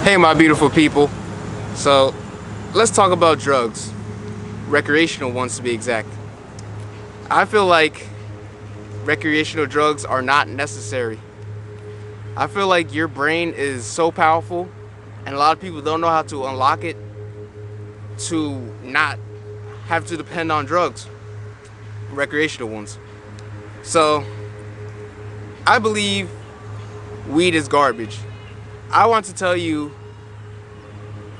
Hey, my beautiful people. So, let's talk about drugs. Recreational ones, to be exact. I feel like recreational drugs are not necessary. I feel like your brain is so powerful, and a lot of people don't know how to unlock it to not have to depend on drugs, recreational ones. So, I believe weed is garbage. I want to tell you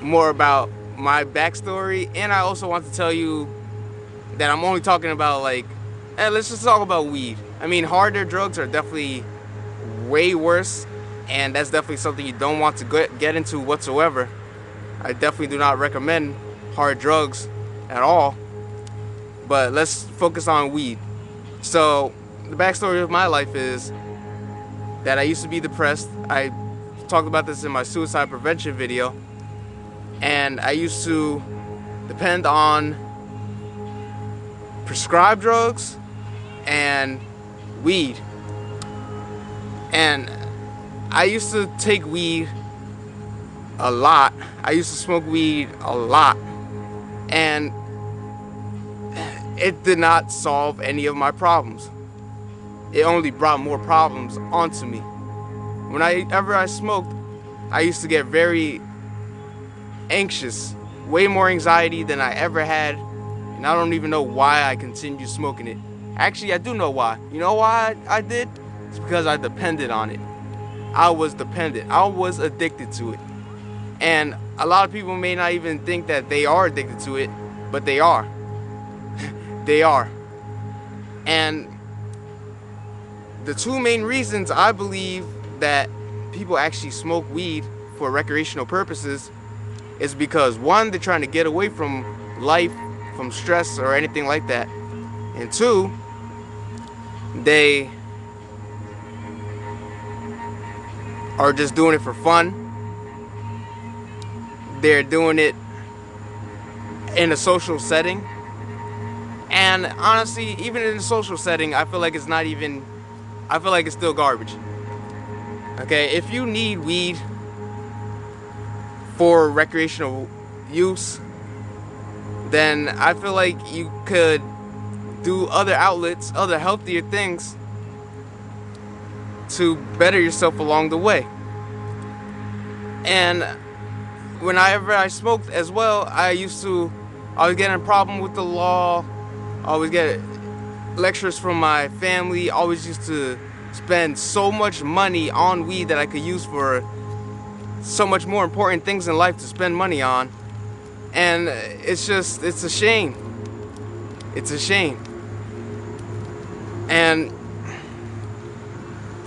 more about my backstory, and I also want to tell you that I'm only talking about let's just talk about weed. I mean, harder drugs are definitely way worse, and that's definitely something you don't want to get into whatsoever. I definitely do not recommend hard drugs at all, but let's focus on weed. So, the backstory of my life is that I used to be depressed. I talked about this in my suicide prevention video, and I used to depend on prescribed drugs and weed. And I used to take weed a lot. I used to smoke weed a lot. And it did not solve any of my problems. It only brought more problems onto me. Whenever I smoked, I used to get very anxious, way more anxiety than I ever had, and I don't even know why I continued smoking it. Actually, I do know why. You know why I did? It's because I depended on it. I was dependent. I was addicted to it. And a lot of people may not even think that they are addicted to it, but they are. They are. And the two main reasons I believe that people actually smoke weed for recreational purposes is because, one, they're trying to get away from life, from stress or anything like that. And two, they are just doing it for fun. They're doing it in a social setting. And honestly, even in a social setting, I feel like it's still garbage. Okay, if you need weed for recreational use, then I feel like you could do other outlets, other healthier things to better yourself along the way. And whenever I smoked as well, I was getting a problem with the law. I always get lectures from my family. I always used to spend so much money on weed that I could use for so much more important things in life to spend money on. And it's a shame. It's a shame. And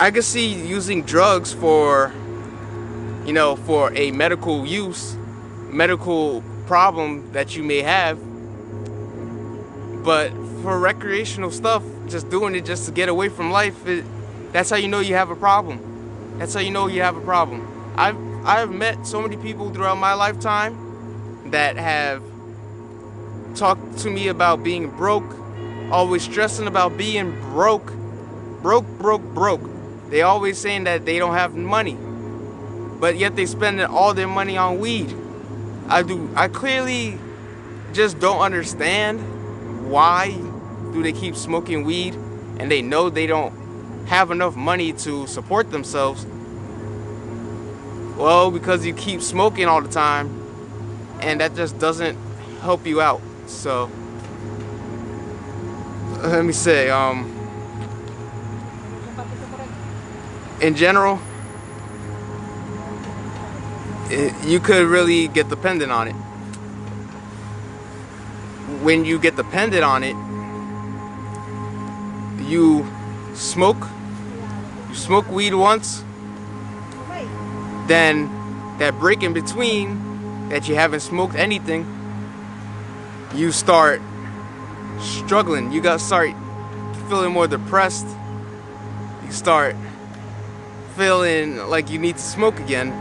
I could see using drugs for a medical use, medical problem that you may have. But for recreational stuff, just doing it just to get away from life, that's how you know you have a problem. That's how you know you have a problem. I've met so many people throughout my lifetime that have talked to me about being broke, always stressing about being broke. They always saying that they don't have money, but yet they spend all their money on weed. I clearly just don't understand why do they keep smoking weed and they know they don't have enough money to support themselves. Well, because you keep smoking all the time, and that just doesn't help you out. So let me say, in general, you could really get dependent on it. When you get dependent on it, you smoke weed once, then that break in between that you haven't smoked anything, you start struggling. You start feeling more depressed. You start feeling like you need to smoke again,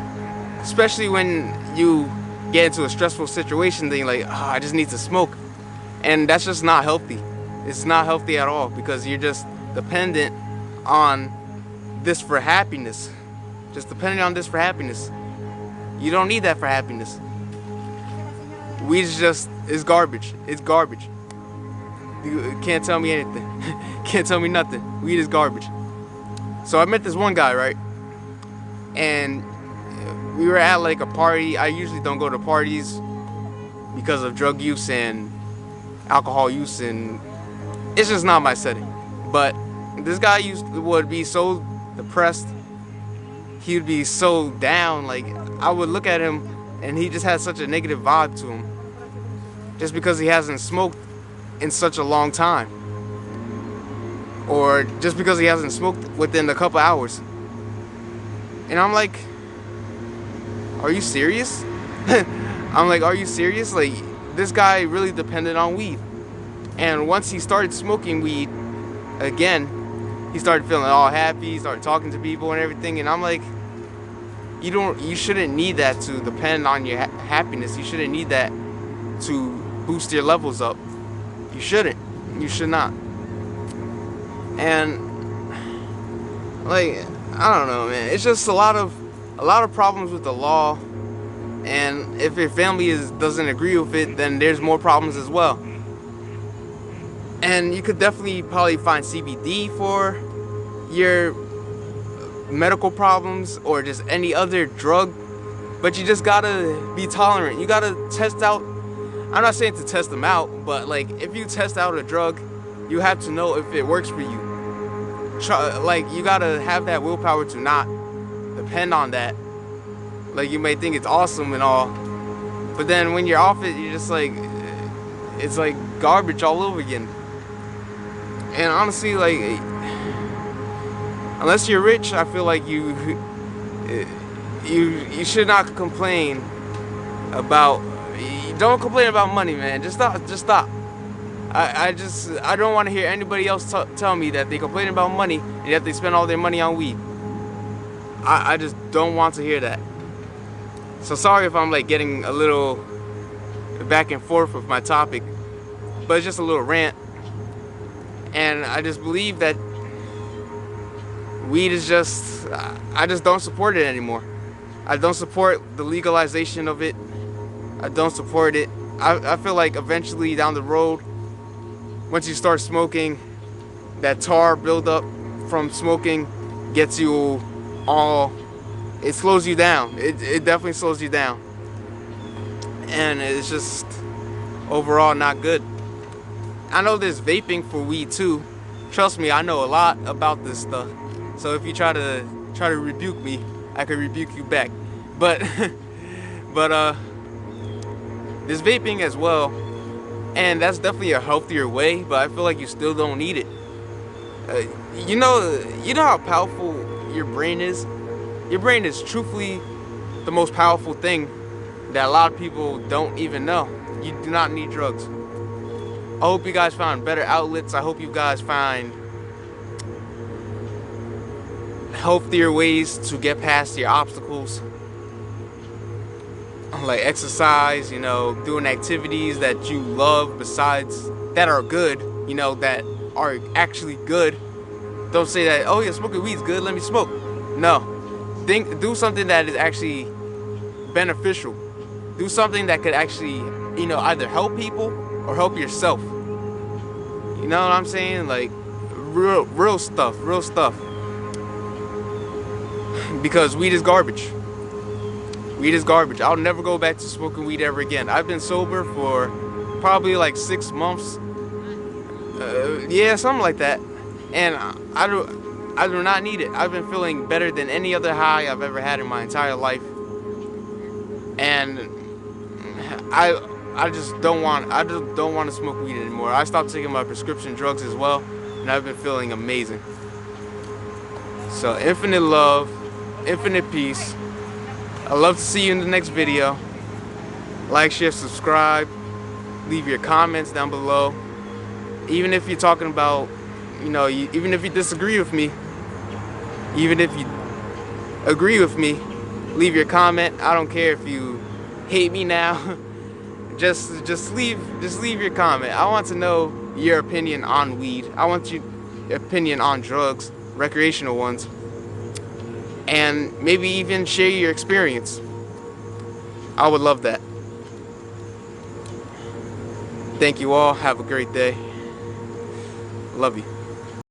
especially when you get into a stressful situation. Then you're like, I just need to smoke, and that's just not healthy. It's not healthy at all, because you're just dependent on this for happiness. Just depending on this for happiness. You don't need that for happiness. Weed is garbage. It's garbage. You can't tell me anything. Can't tell me nothing. Weed is garbage. So I met this one guy, right? And we were at like a party. I usually don't go to parties because of drug use and alcohol use, and it's just not my setting. But this guy would be so depressed. He would be so down. Like, I would look at him and he just had such a negative vibe to him, just because he hasn't smoked in such a long time, or just because he hasn't smoked within a couple hours. And I'm like, are you serious? I'm like, are you serious? Like, this guy really depended on weed. And once he started smoking weed again, he started feeling all happy, he started talking to people and everything. And I'm like, you shouldn't need that to depend on your happiness. You shouldn't need that to boost your levels up. You shouldn't. You should not. And like, I don't know, man. It's just a lot of problems with the law. And if your family doesn't agree with it, then there's more problems as well. And you could definitely probably find CBD for your medical problems or just any other drug, but you just gotta be tolerant. You gotta test out. I'm not saying to test them out, but like, if you test out a drug, you have to know if it works for you. Like, you gotta have that willpower to not depend on that. Like, you may think it's awesome and all, but then when you're off it, you're just like, it's like garbage all over again. And honestly, like, unless you're rich, I feel like you should not complain about. Don't complain about money, man. Just stop. I don't want to hear anybody else tell me that they complain about money and that they spend all their money on weed. I just don't want to hear that. So sorry if I'm like getting a little back and forth with my topic, but it's just a little rant. And I just believe that weed is I just don't support it anymore. I don't support the legalization of it. I don't support it. I feel like eventually down the road, once you start smoking, that tar buildup from smoking gets you all, it slows you down. It definitely slows you down. And it's just overall not good. I know there's vaping for weed too. Trust me, I know a lot about this stuff. So if you try to rebuke me, I can rebuke you back. But there's vaping as well, and that's definitely a healthier way. But I feel like you still don't need it. You know how powerful your brain is. Your brain is truthfully the most powerful thing that a lot of people don't even know. You do not need drugs. I hope you guys found better outlets. I hope you guys find healthier ways to get past your obstacles. Like exercise, doing activities that you love besides, that are good, that are actually good. Don't say that, oh yeah, smoking weed's good, let me smoke. No. Do something that is actually beneficial. Do something that could actually, either help people or help yourself. You know what I'm saying? Like, real stuff. Because weed is garbage. Weed is garbage. I'll never go back to smoking weed ever again. I've been sober for probably like 6 months. Yeah, something like that. And I do not need it. I've been feeling better than any other high I've ever had in my entire life. And I just don't want to smoke weed anymore. I stopped taking my prescription drugs as well, and I've been feeling amazing. So infinite love, infinite peace. I'd love to see you in the next video. Like, share, subscribe. Leave your comments down below. Even if you're talking about, even if you disagree with me, even if you agree with me, leave your comment. I don't care if you hate me now. just leave your comment. I want to know your opinion on weed. I want your opinion on drugs, recreational ones, and maybe even share your experience. I would love that. Thank you all. Have a great day. Love you.